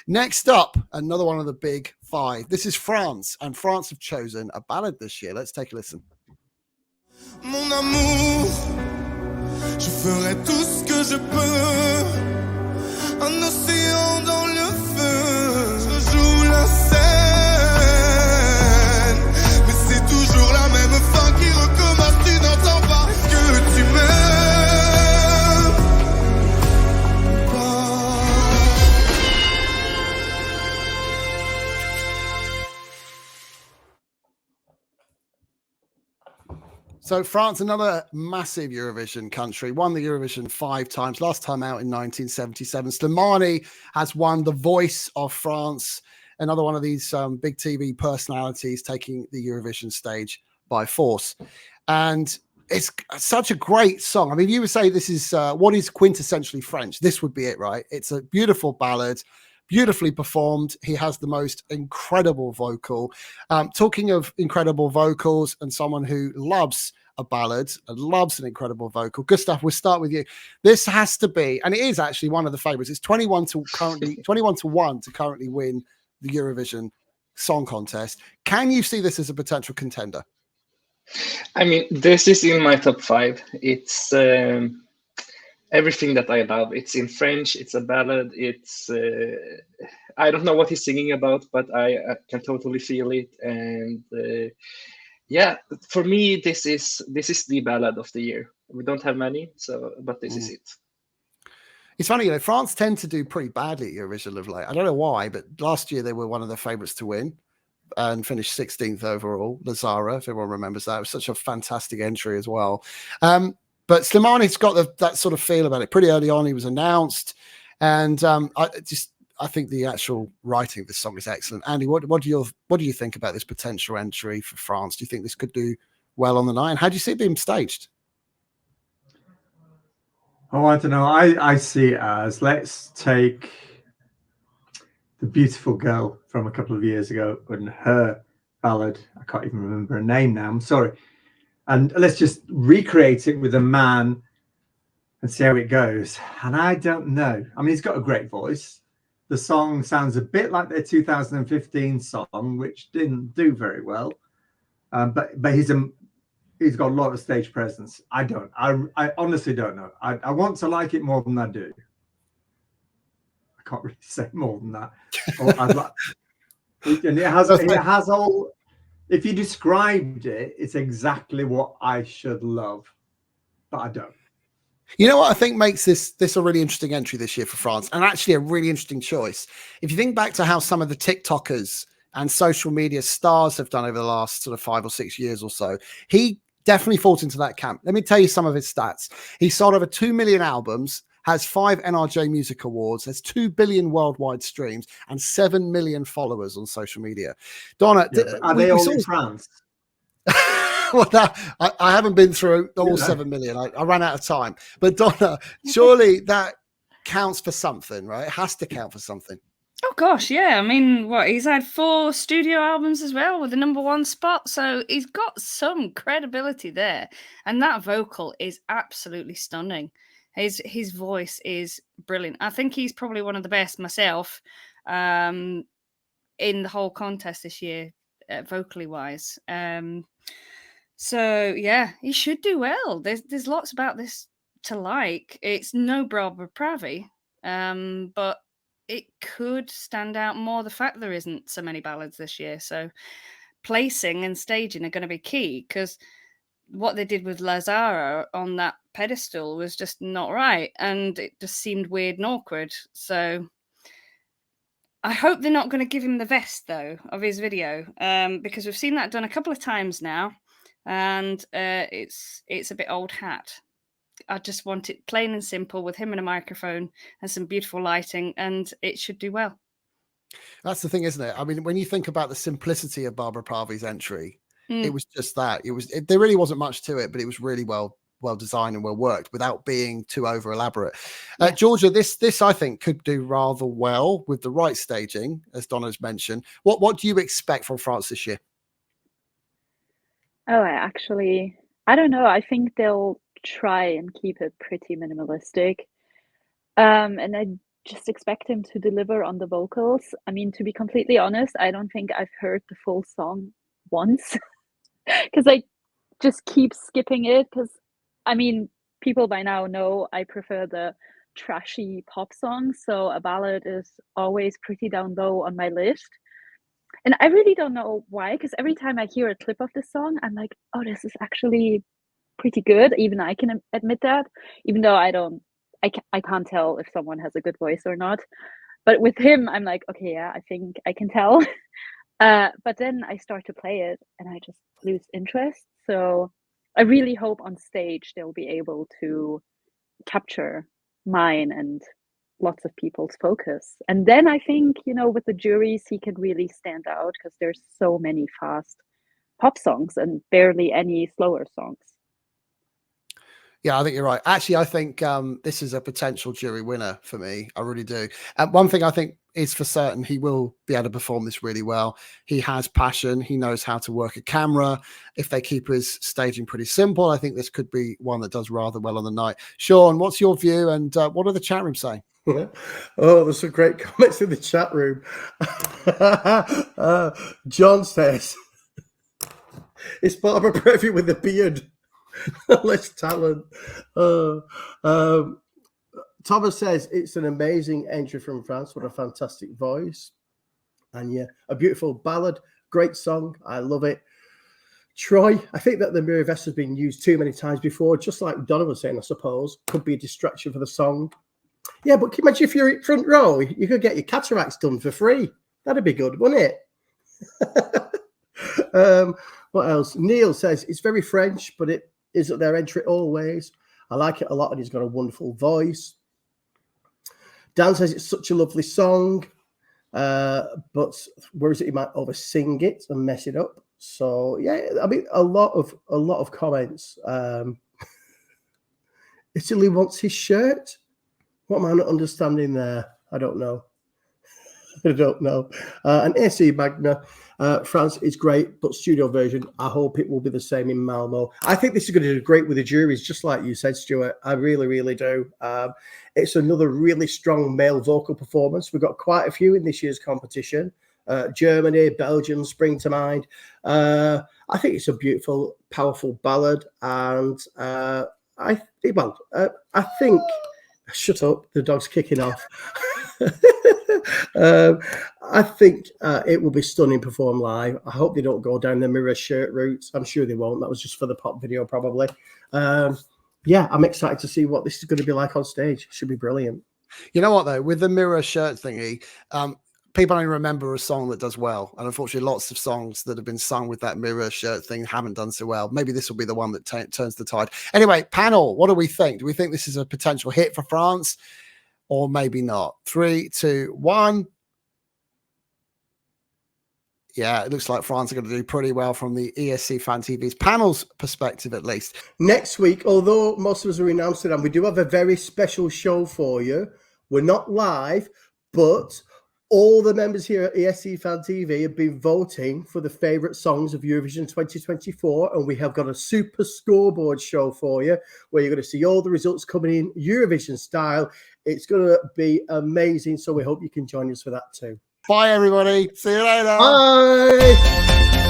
Next up, another one of the big five. This is France, and France have chosen a ballad this year. Let's take a listen. Mon amour, je ferai tout ce que je peux. Un océan dans le feu, je joue la scène, mais c'est toujours la même fin qui recommence. Tu n'entends pas que tu m'aimes pas. So France, another massive Eurovision country, won the Eurovision 5 times, last time out in 1977. Slimane has won The Voice of France, another one of these big TV personalities taking the Eurovision stage by force. And it's such a great song. I mean, you would say this is what is quintessentially French. This would be it, right? It's a beautiful ballad, beautifully performed. He has the most incredible vocal. Talking of incredible vocals and someone who loves a ballad and loves an incredible vocal, Gustav, we'll start with you. This has to be, and it is actually one of the favorites. It's 21 to 1 to currently win the Eurovision Song Contest. Can you see this as a potential contender? I mean, this is in my top 5. It's everything that I love. It's in French. It's a ballad. It's I don't know what he's singing about, but I can totally feel it. And yeah, for me, this is the ballad of the year. We don't have many, but this is it. It's funny, you know, France tend to do pretty badly at Eurovision of late. I don't know why, but last year they were one of the favourites to win and finished 16th overall. Lazara, if everyone remembers that, it was such a fantastic entry as well. But Slimane's got that sort of feel about it. Pretty early on, he was announced, and I think the actual writing of this song is excellent. Andy, what do you think about this potential entry for France? Do you think this could do well on the night? How do you see it being staged? Oh, I don't know. I see it as, let's take the beautiful girl from a couple of years ago and her ballad. I can't even remember her name now. I'm sorry. And let's just recreate it with a man and see how it goes. And I don't know. I mean, he's got a great voice. The song sounds a bit like their 2015 song, which didn't do very well. But he's got a lot of stage presence. I honestly don't know. I want to like it more than I do. I can't really say more than that. And it has all. If you described it, it's exactly what I should love, but I don't. You know what I think makes this a really interesting entry this year for France, and actually a really interesting choice. If you think back to how some of the TikTokers and social media stars have done over the last sort of 5 or 6 years or so, he definitely falls into that camp. Let me tell you some of his stats. He sold over 2 million albums, has 5 NRJ Music Awards, has 2 billion worldwide streams, and 7 million followers on social media. Donna, are they all in France? Well, I haven't been through all 7 million. I ran out of time. But Donna, surely that counts for something, right? It has to count for something. Oh gosh, yeah. I mean, he's had 4 studio albums as well with the #1 spot, so he's got some credibility there. And that vocal is absolutely stunning. His voice is brilliant. I think he's probably one of the best myself in the whole contest this year, vocally wise. So yeah, he should do well. There's lots about this to like. It's no Barbara Pravi, but it could stand out more. The fact there isn't so many ballads this year, so placing and staging are going to be key, because what they did with Lazara on that pedestal was just not right, and it just seemed weird and awkward. So I hope they're not going to give him the vest though of his video, because we've seen that done a couple of times now, and it's a bit old hat. I just want it plain and simple with him and a microphone and some beautiful lighting, and it should do well. That's the thing, isn't it? I mean, when you think about the simplicity of Barbara Pravi's entry, it was just that. There really wasn't much to it, but it was really well designed and well worked without being too over elaborate. Georgia, this I think could do rather well with the right staging, as Donna's mentioned. What do you expect from France this year? Oh, I don't know. I think they'll try and keep it pretty minimalistic. And I just expect him to deliver on the vocals. I mean, to be completely honest, I don't think I've heard the full song once because I just keep skipping it. Because, I mean, people by now know I prefer the trashy pop songs, so a ballad is always pretty down low on my list. And I really don't know why, because every time I hear a clip of this song, I'm like, oh, this is actually pretty good. Even I can admit that, even though I can't tell if someone has a good voice or not. But with him, I'm like, okay, yeah, I think I can tell. But then I start to play it and I just lose interest. So I really hope on stage they'll be able to capture mine and lots of people's focus. And then I think, you know, with the juries, he can really stand out because there's so many fast pop songs and barely any slower songs. Yeah, I think you're right. Actually, I think this is a potential jury winner for me. I really do. One thing I think is for certain, he will be able to perform this really well. He has passion. He knows how to work a camera. If they keep his staging pretty simple, I think this could be one that does rather well on the night. Sean, what's your view and what are the chat room saying? Oh, there's some great comments in the chat room. John says, it's Barbara Previ with the beard. Less talent. Thomas says it's an amazing entry from France. What a fantastic voice. And yeah, a beautiful ballad. Great song. I love it. Troy, I think that the mirror vest has been used too many times before, just like Donna was saying, I suppose. Could be a distraction for the song. Yeah, but can you imagine if you're in front row, you could get your cataracts done for free. That'd be good, wouldn't it? What else? Neil says it's very French, but it isn't their entry always. I like it a lot, and he's got a wonderful voice. Dan says it's such a lovely song, but where is it? He might over sing it and mess it up. So yeah, I mean, a lot of comments. Italy wants his shirt. What am I not understanding there? I don't know. I don't know. And AC Magna, France is great, but studio version, I hope it will be the same in Malmö. I think this is going to do great with the juries, just like you said, Stuart. I really, really do. It's another really strong male vocal performance. We've got quite a few in this year's competition. Germany, Belgium spring to mind. I think it's a beautiful, powerful ballad. And I think... Shut up, the dog's kicking off. I think it will be stunning performed live. I hope they don't go down the mirror shirt route. I'm sure they won't. That was just for the pop video, probably. Yeah, I'm excited to see what this is going to be like on stage. Should be brilliant. You know what, though? With the mirror shirt thingy, people only remember a song that does well. And unfortunately, lots of songs that have been sung with that mirror shirt thing haven't done so well. Maybe this will be the one that turns the tide. Anyway, panel, what do we think? Do we think this is a potential hit for France or maybe not? 3, 2, 1. Yeah, it looks like France are going to do pretty well from the ESC Fan TV's panel's perspective, at least. Next week, although most of us are in Amsterdam, we do have a very special show for you. We're not live, but all the members here at ESC Fan TV have been voting for the favourite songs of Eurovision 2024, and we have got a super scoreboard show for you where you're going to see all the results coming in Eurovision style. It's going to be amazing, so we hope you can join us for that too. Bye, everybody. See you later. Bye.